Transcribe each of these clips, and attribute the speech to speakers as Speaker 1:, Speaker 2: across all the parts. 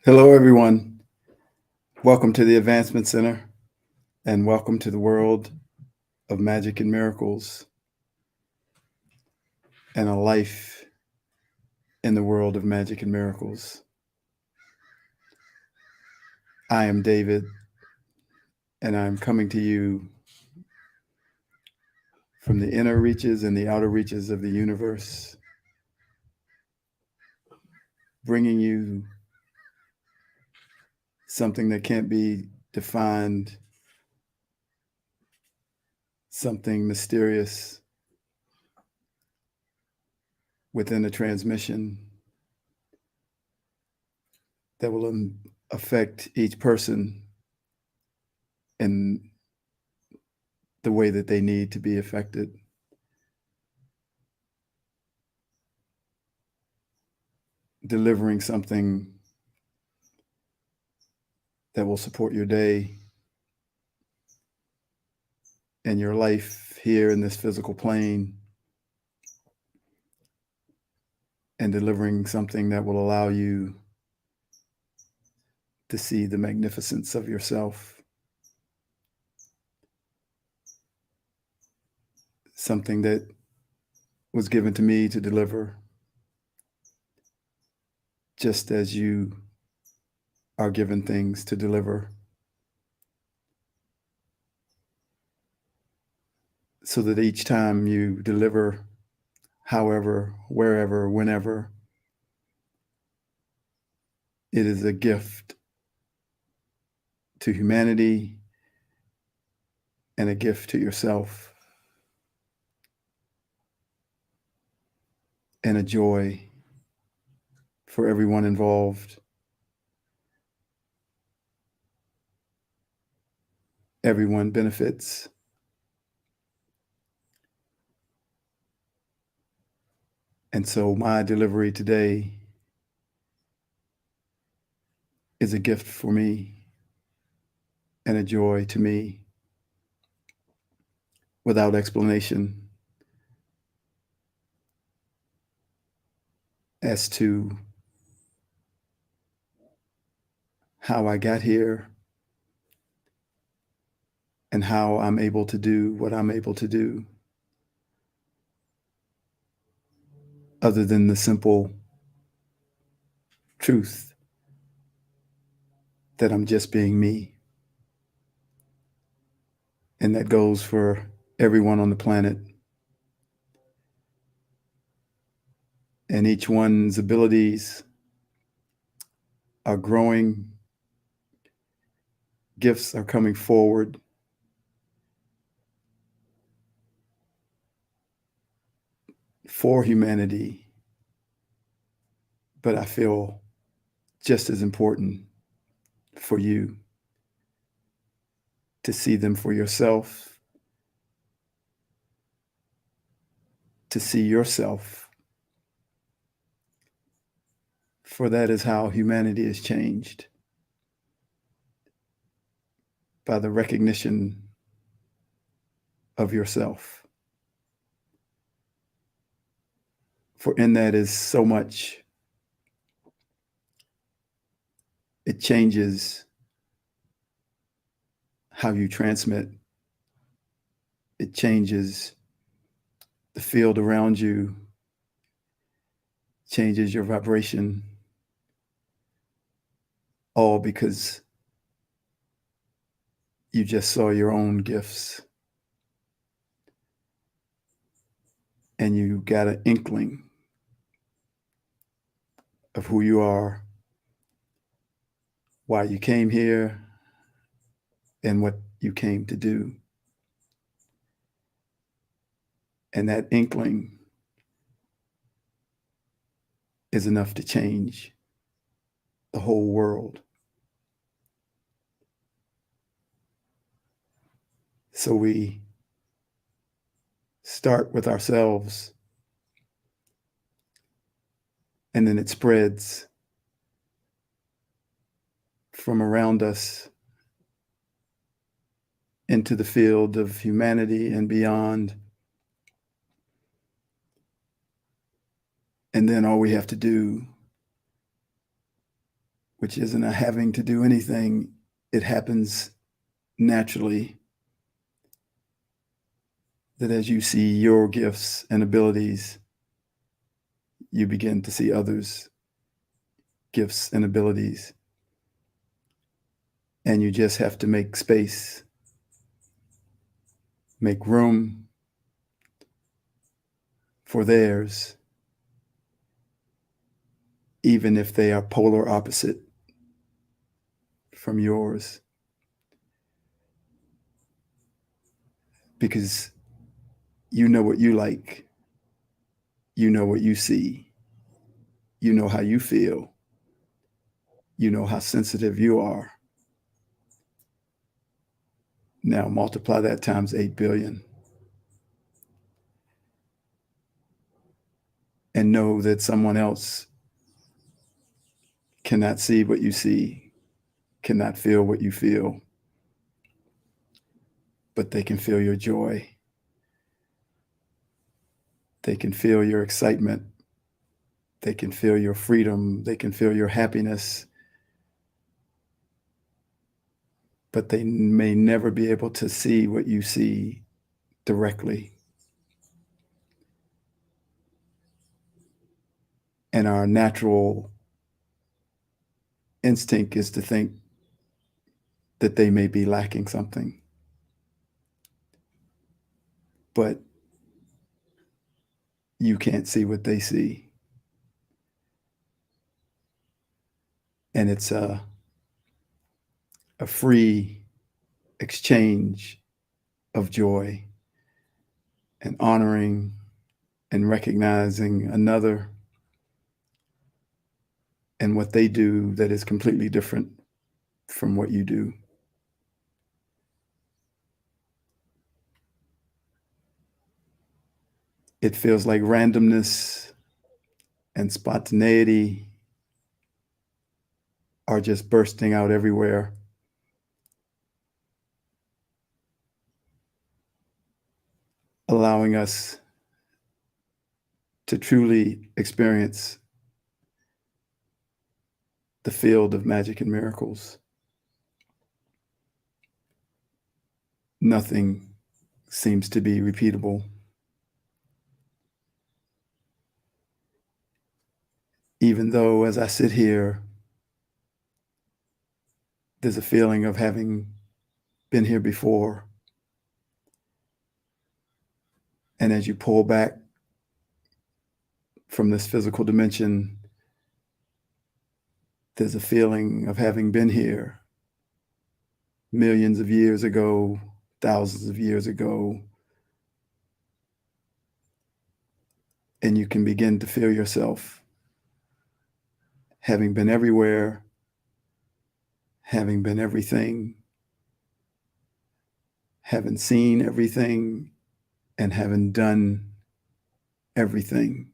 Speaker 1: Hello, everyone. Welcome to the Advancement Center and welcome to the world of magic and miracles and a life in the world of magic and miracles. I am David, and I'm coming to you from the inner reaches and the outer reaches of the universe, bringing you something that can't be defined, something mysterious within a transmission that will affect each person in the way that they need to be affected. Delivering something that will support your day and your life here in this physical plane, and delivering something that will allow you to see the magnificence of yourself. Something that was given to me to deliver, just as you are given things to deliver, so that each time you deliver, however, wherever, whenever, it is a gift to humanity and a gift to yourself, and a joy for everyone involved. Everyone benefits. And so my delivery today is a gift for me and a joy to me, without explanation, as to how I got here and how I'm able to do what I'm able to do, other than the simple truth that I'm just being me. And that goes for everyone on the planet. And each one's abilities are growing, gifts are coming forward. For humanity, but I feel just as important for you to see them for yourself, to see yourself, for that is how humanity is changed, by the recognition of yourself. For in that is so much. It changes how you transmit. It changes the field around you, changes your vibration, all because you just saw your own gifts and you got an inkling of who you are, why you came here, and what you came to do. And that inkling is enough to change the whole world. So we start with ourselves, and then it spreads from around us into the field of humanity and beyond. And then all we have to do which isn't a having to do anything. It happens naturally that as you see your gifts and abilities, you begin to see others' gifts and abilities. And you just have to make space, make room for theirs, even if they are polar opposite from yours. Because you know what you like, you know what you see, you know how you feel, you know how sensitive you are. Now multiply that times 8 billion and know that someone else cannot see what you see, cannot feel what you feel, but they can feel your joy. They can feel your excitement. They can feel your freedom. They can feel your happiness. But they may never be able to see what you see directly. And our natural instinct is to think that they may be lacking something. But you can't see what they see. And it's a free exchange of joy and honoring and recognizing another and what they do that is completely different from what you do. It feels like randomness and spontaneity are just bursting out everywhere. Allowing us to truly experience the field of magic and miracles. Nothing seems to be repeatable. Even though, as I sit here, there's a feeling of having been here before. And as you pull back from this physical dimension, there's a feeling of having been here millions of years ago, thousands of years ago. And you can begin to feel yourself having been everywhere, having been everything, having seen everything, and having done everything.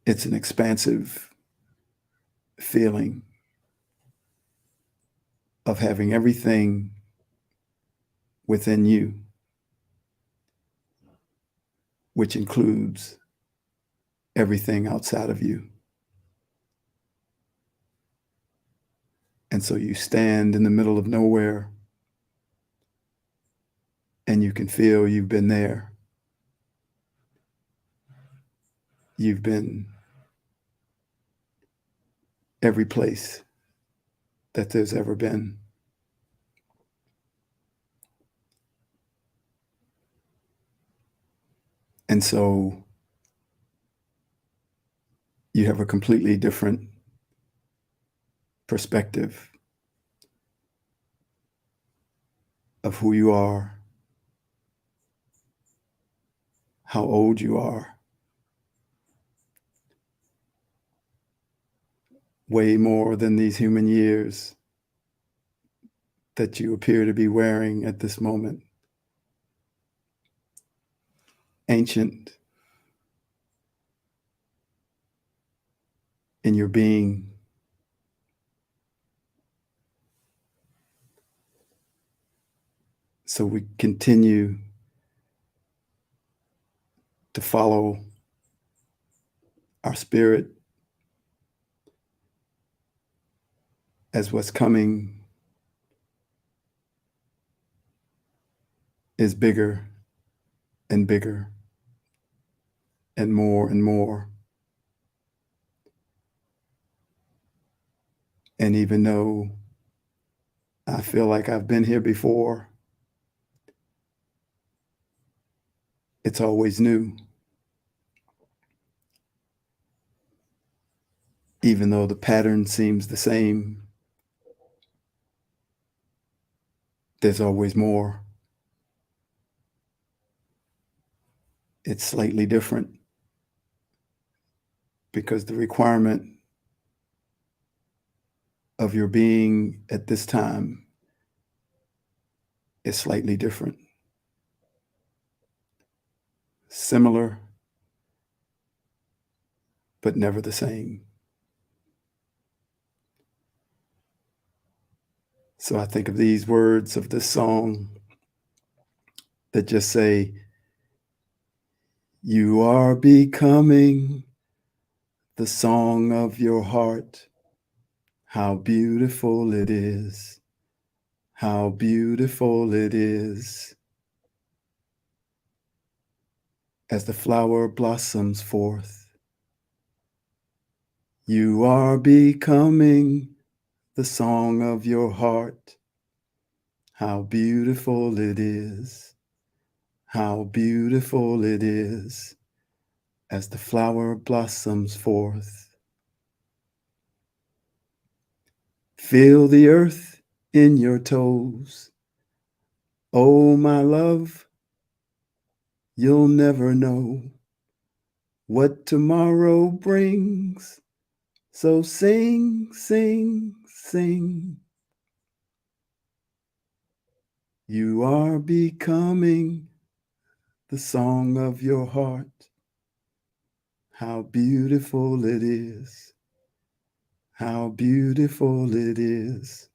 Speaker 1: It's an expansive feeling of having everything within you, which includes everything outside of you. And so you stand in the middle of nowhere and you can feel you've been there. You've been every place that there's ever been. And so you have a completely different perspective of who you are, how old you are, way more than these human years that you appear to be wearing at this moment. Ancient in your being. So we continue to follow our spirit, as what's coming is bigger and bigger and more and more. And even though I feel like I've been here before, it's always new. Even though the pattern seems the same, there's always more. It's slightly different because the requirement of your being at this time is slightly different. Similar, but never the same. So I think of these words of this song that just say, "You are becoming the song of your heart. How beautiful it is. How beautiful it is. As the flower blossoms forth, you are becoming the song of your heart. How beautiful it is. How beautiful it is. As the flower blossoms forth. Feel the earth in your toes. Oh, my love, you'll never know what tomorrow brings. So sing, sing, sing. You are becoming the song of your heart. How beautiful it is. How beautiful it is.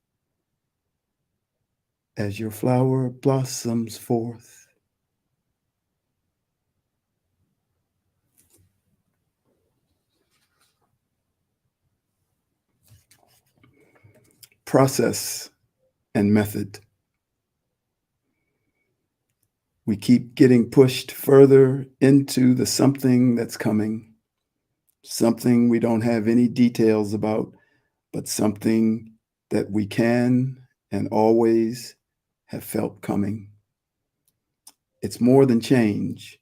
Speaker 1: As your flower blossoms forth. Process and method. We keep getting pushed further into the something that's coming, something we don't have any details about, but something that we can and always have felt coming. It's more than change,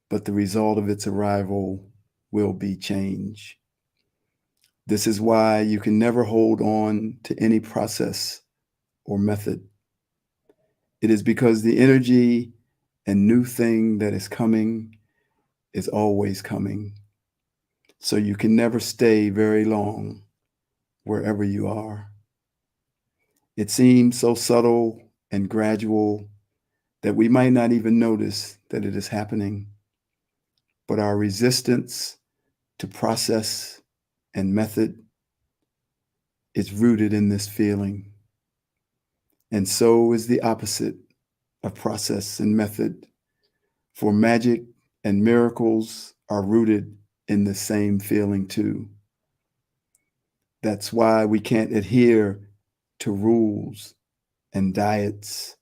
Speaker 1: but the result of its arrival will be change. This is why you can never hold on to any process or method. It is because the energy and new thing that is coming is always coming. So you can never stay very long wherever you are. It seems so subtle and gradual that we might not even notice that it is happening. But our resistance to process and method is rooted in this feeling. And so is the opposite of process and method. For magic and miracles are rooted in the same feeling too. That's why we can't adhere to rules and diets,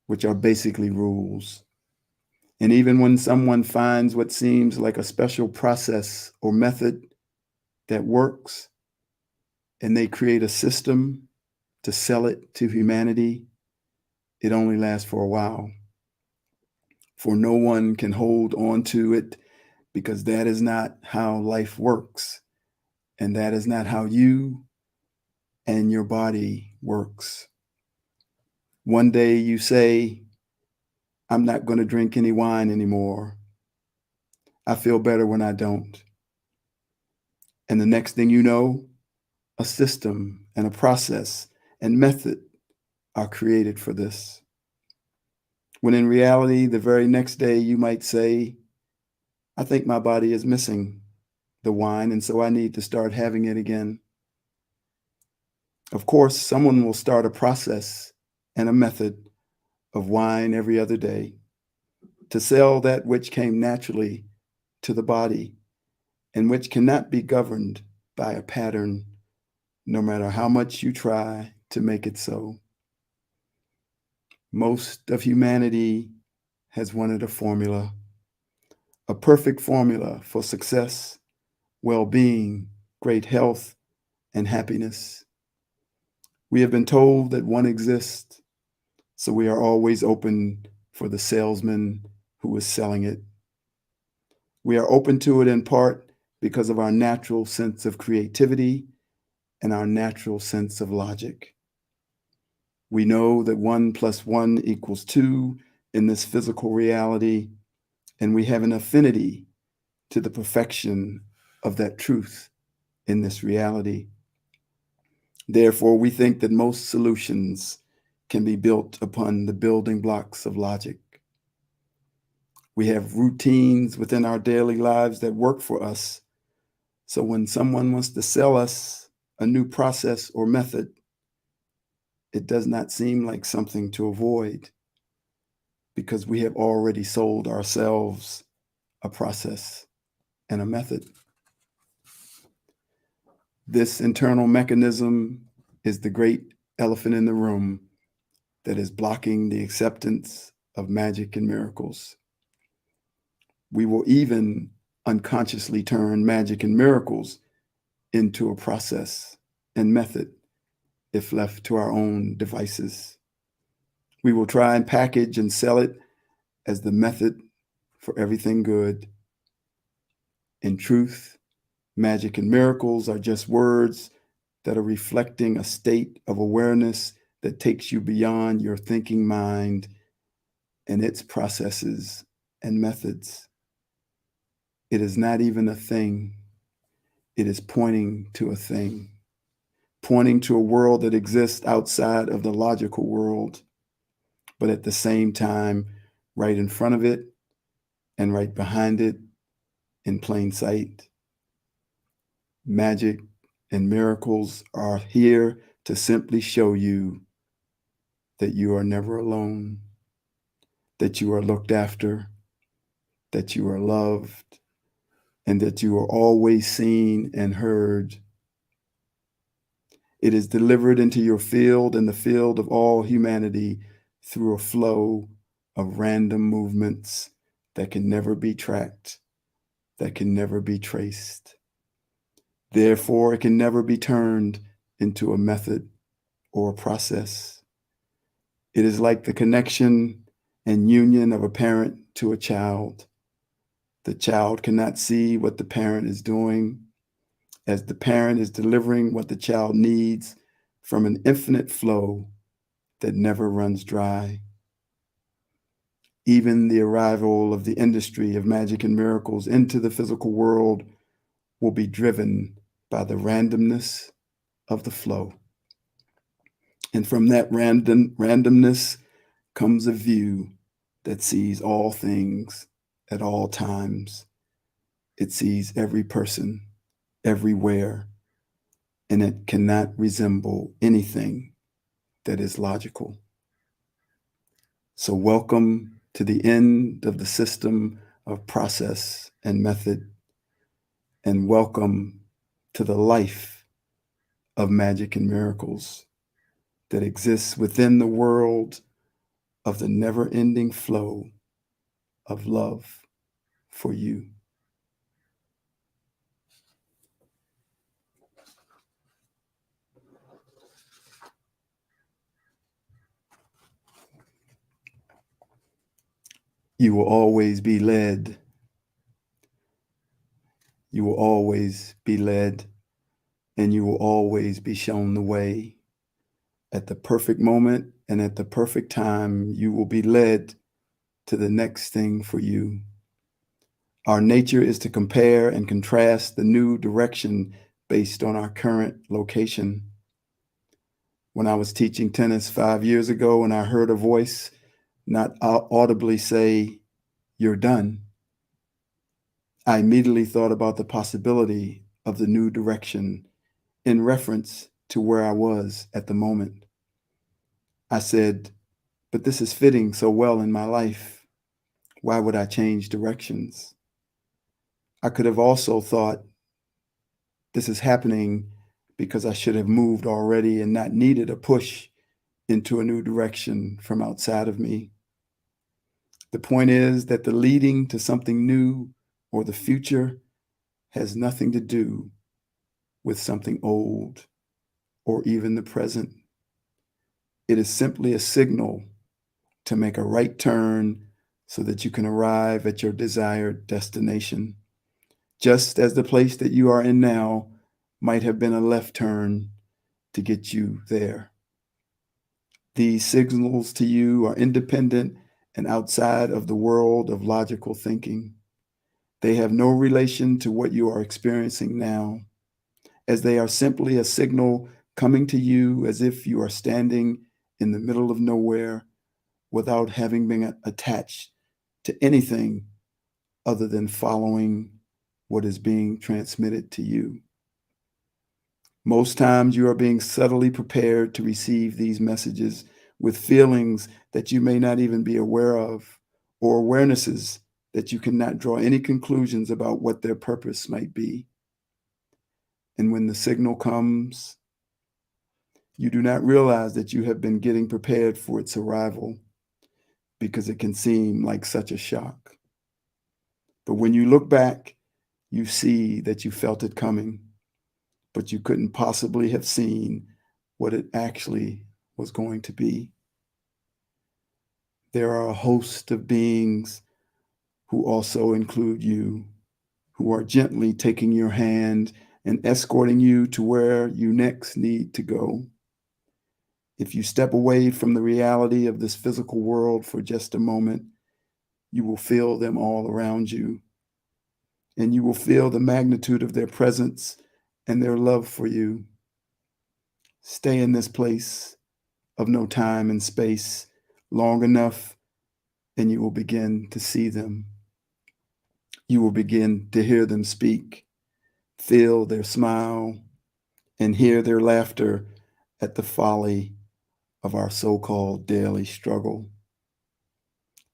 Speaker 1: which are basically rules. And even when someone finds what seems like a special process or method that works, and they create a system to sell it to humanity, it only lasts for a while. For no one can hold on to it because that is not how life works. And that is not how you and your body works. One day you say, I'm not going to drink any wine anymore. I feel better when I don't. And the next thing you know, a system and a process and method are created for this. When in reality, the very next day you might say, I think my body is missing the wine, and so I need to start having it again. Of course, someone will start a process and a method of wine every other day to sell that which came naturally to the body and which cannot be governed by a pattern, no matter how much you try to make it so. Most of humanity has wanted a perfect formula for success, well-being, great health, and happiness. We have been told that one exists, so we are always open for the salesman who is selling it. We are open to it in part because of our natural sense of creativity and our natural sense of logic. We know that 1 + 1 = 2 in this physical reality, and we have an affinity to the perfection of that truth in this reality. Therefore, we think that most solutions can be built upon the building blocks of logic. We have routines within our daily lives that work for us. So when someone wants to sell us a new process or method, it does not seem like something to avoid because we have already sold ourselves a process and a method. This internal mechanism is the great elephant in the room that is blocking the acceptance of magic and miracles. We will even unconsciously turn magic and miracles into a process and method if left to our own devices. We will try and package and sell it as the method for everything good. In truth, magic and miracles are just words that are reflecting a state of awareness that takes you beyond your thinking mind and its processes and methods. It is not even a thing. It is pointing to a thing, pointing to a world that exists outside of the logical world, but at the same time, right in front of it and right behind it in plain sight. Magic and miracles are here to simply show you that you are never alone, that you are looked after, that you are loved, and that you are always seen and heard. It is delivered into your field and the field of all humanity through a flow of random movements that can never be tracked, that can never be traced. Therefore, it can never be turned into a method or a process. It is like the connection and union of a parent to a child. The child cannot see what the parent is doing, as the parent is delivering what the child needs from an infinite flow that never runs dry. Even the arrival of the industry of magic and miracles into the physical world will be driven by the randomness of the flow. And from that randomness comes a view that sees all things at all times. It sees every person, everywhere, and it cannot resemble anything that is logical. So welcome to the end of the system of process and method, and welcome to the life of magic and miracles that exists within the world of the never-ending flow of love for you. You will always be led. You will always be led, and you will always be shown the way. At the perfect moment and at the perfect time, you will be led to the next thing for you. Our nature is to compare and contrast the new direction based on our current location. When I was teaching tennis 5 years ago and I heard a voice not audibly say, "You're done," I immediately thought about the possibility of the new direction in reference to where I was at the moment. I said, "But this is fitting so well in my life. Why would I change directions?" I could have also thought, this is happening because I should have moved already and not needed a push into a new direction from outside of me. The point is that the leading to something new or the future has nothing to do with something old or even the present. It is simply a signal to make a right turn so that you can arrive at your desired destination, just as the place that you are in now might have been a left turn to get you there. These signals to you are independent and outside of the world of logical thinking. They have no relation to what you are experiencing now, as they are simply a signal coming to you as if you are standing in the middle of nowhere without having been attached to anything other than following what is being transmitted to you. Most times you are being subtly prepared to receive these messages with feelings that you may not even be aware of, or awarenesses that you cannot draw any conclusions about what their purpose might be. And when the signal comes, you do not realize that you have been getting prepared for its arrival because it can seem like such a shock. But when you look back, you see that you felt it coming, but you couldn't possibly have seen what it actually was going to be. There are a host of beings who also include you, who are gently taking your hand and escorting you to where you next need to go. If you step away from the reality of this physical world for just a moment, you will feel them all around you, and you will feel the magnitude of their presence and their love for you. Stay in this place of no time and space long enough, and you will begin to see them. You will begin to hear them speak, feel their smile, and hear their laughter at the folly of our so-called daily struggle.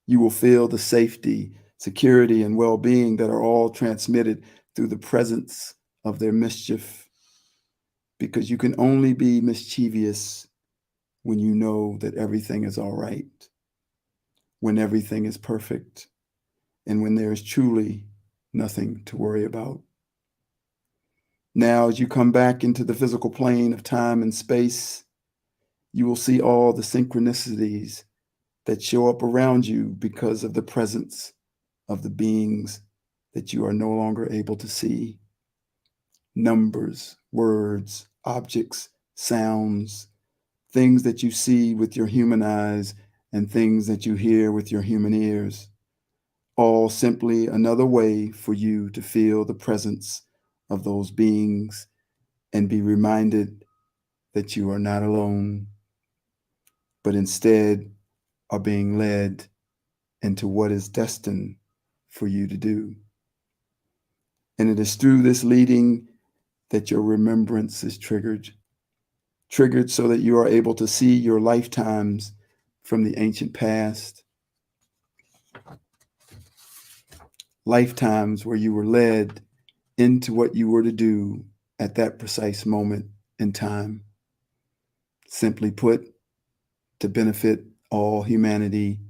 Speaker 1: You will feel the safety, security, and well-being that are all transmitted through the presence of their mischief, because you can only be mischievous when you know that everything is all right, when everything is perfect, and when there is truly nothing to worry about. Now, as you come back into the physical plane of time and space, you will see all the synchronicities that show up around you because of the presence of the beings that you are no longer able to see. Numbers, words, objects, sounds, things that you see with your human eyes and things that you hear with your human ears, all simply another way for you to feel the presence of those beings and be reminded that you are not alone, but instead are being led into what is destined for you to do. And it is through this leading that your remembrance is triggered so that you are able to see your lifetimes from the ancient past, lifetimes where you were led into what you were to do at that precise moment in time. Simply put, to benefit all humanity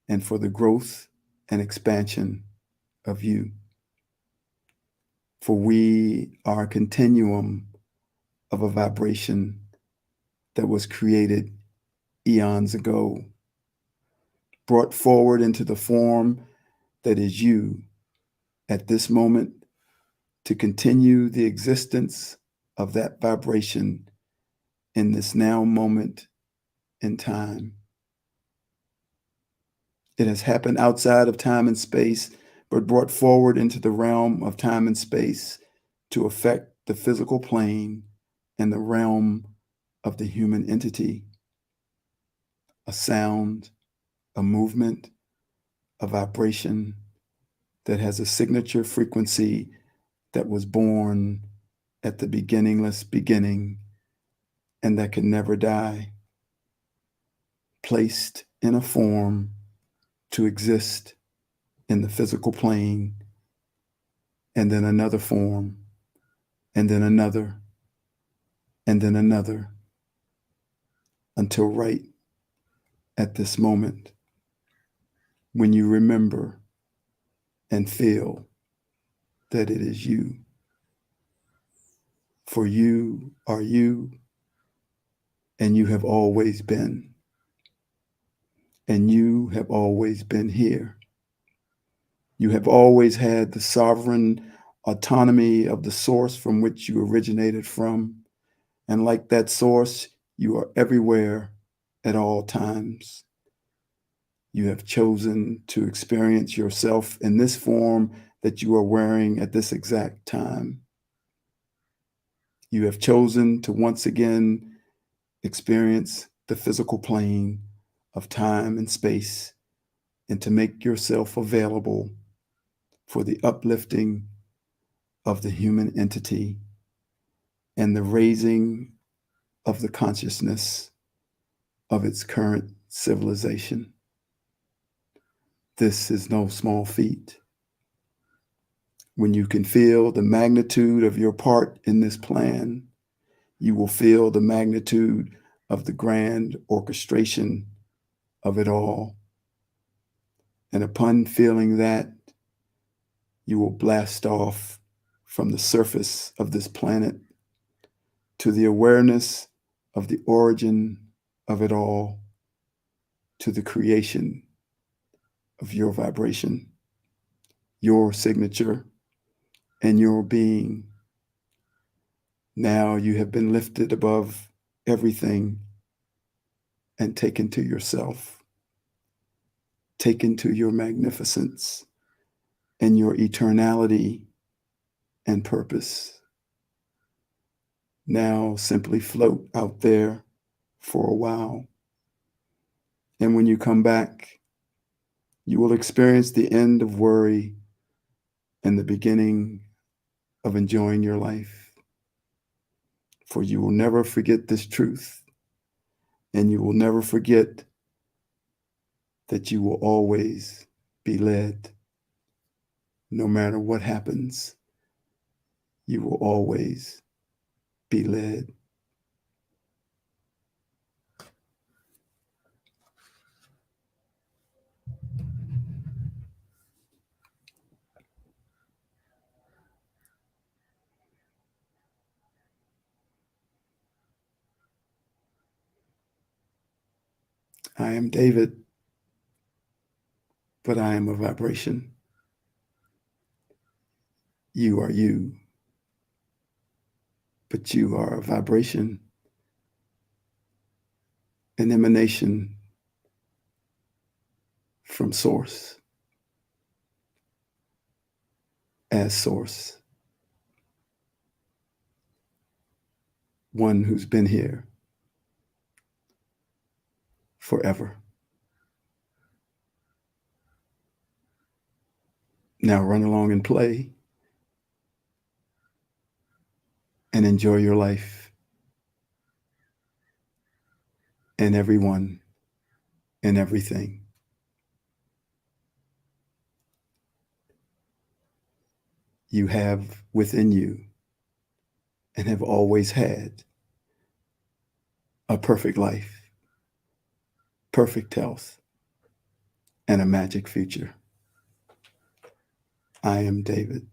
Speaker 1: and for the growth and expansion of you. For we are a continuum of a vibration that was created eons ago, brought forward into the form that is you at this moment to continue the existence of that vibration in this now moment in time. It has happened outside of time and space, but brought forward into the realm of time and space to affect the physical plane and the realm of the human entity. A sound, a movement, a vibration that has a signature frequency that was born at the beginningless beginning and that can never die, placed in a form to exist in the physical plane and then another form, and then another, and then another, until right at this moment, when you remember and feel that it is you. For you are you, and you have always been. And you have always been here. You have always had the sovereign autonomy of the source from which you originated from. And like that source, you are everywhere at all times. You have chosen to experience yourself in this form that you are wearing at this exact time. You have chosen to once again experience the physical plane of time and space, and to make yourself available for the uplifting of the human entity and the raising of the consciousness of its current civilization. This is no small feat. When you can feel the magnitude of your part in this plan, you will feel the magnitude of the grand orchestration of it all. And upon feeling that, you will blast off from the surface of this planet to the awareness of the origin of it all, to the creation of your vibration, your signature, and your being. Now you have been lifted above everything and taken to yourself, taken to your magnificence and your eternality and purpose. Now simply float out there for a while. And when you come back, you will experience the end of worry and the beginning of enjoying your life. For you will never forget this truth, and you will never forget that you will always be led. No matter what happens, you will always be led. I am David, but I am a vibration. You are you, but you are a vibration, an emanation from source, as source, one who's been here forever. Now run along and play and enjoy your life and everyone and everything. You have within you and have always had a perfect life, perfect health, and a magic future. I am David.